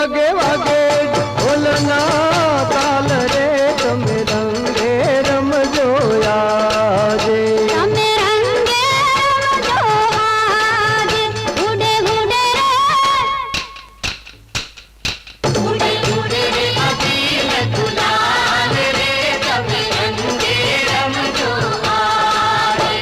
वागे वागे ढोलना ताल रे तमे रंगे रमजो आजे तमे रंगे रमजो आजे उड़े उड़े रे अबीर गुलाल रे तमे रंगे रमजो आजे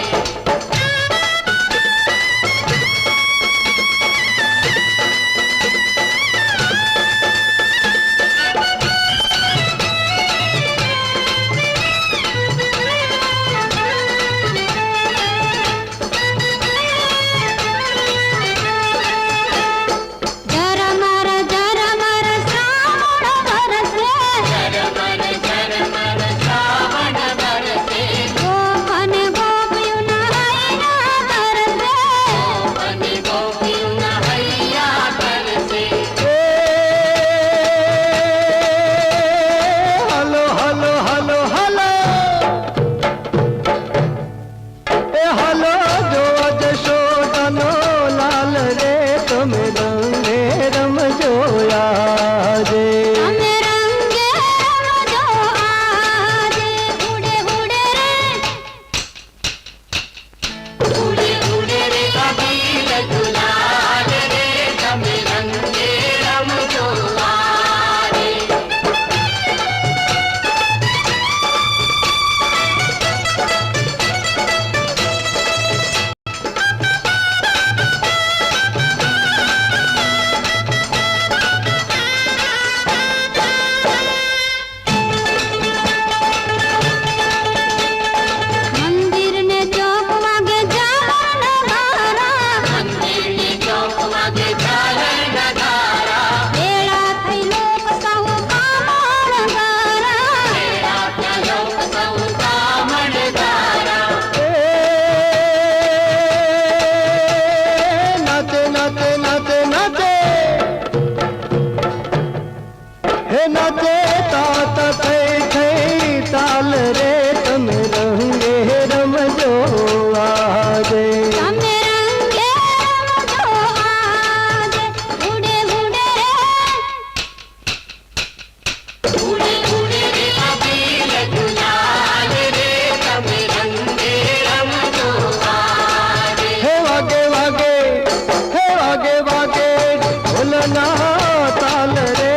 नाचे तात ताल रे तमे रंगे रमजो आजे तमे रंगे रमजो आजे उड़े उड़े रे अबीर गुलाल रे तमे रंगे रमजो आजे हे वागे वागे ढोलना ताल रे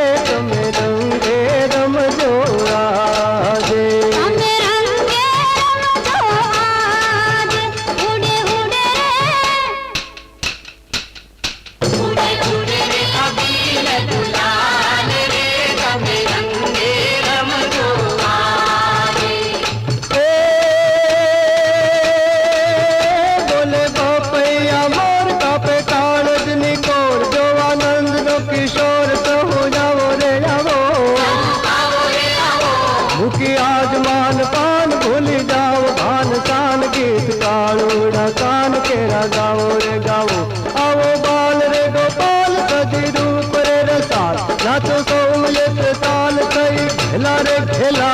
आजमान पान भूल जाओ भान तान गीत कालूड़ा कान केरा गाओ रे गाओ आओ बाल रे गोपाल सजी रूप रे रसाल नाचो सोमयत ताल कई खेला रे खेला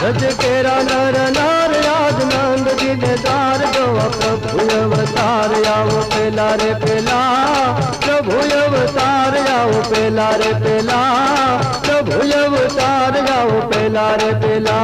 रज केरा नर नार आज नंद दिलदार जो प्रभु अवतार आओ पेला रे पेला प्रभु अवतार आओ पेला रे पेला प्रभु अवतार आओ पेला रे पेला।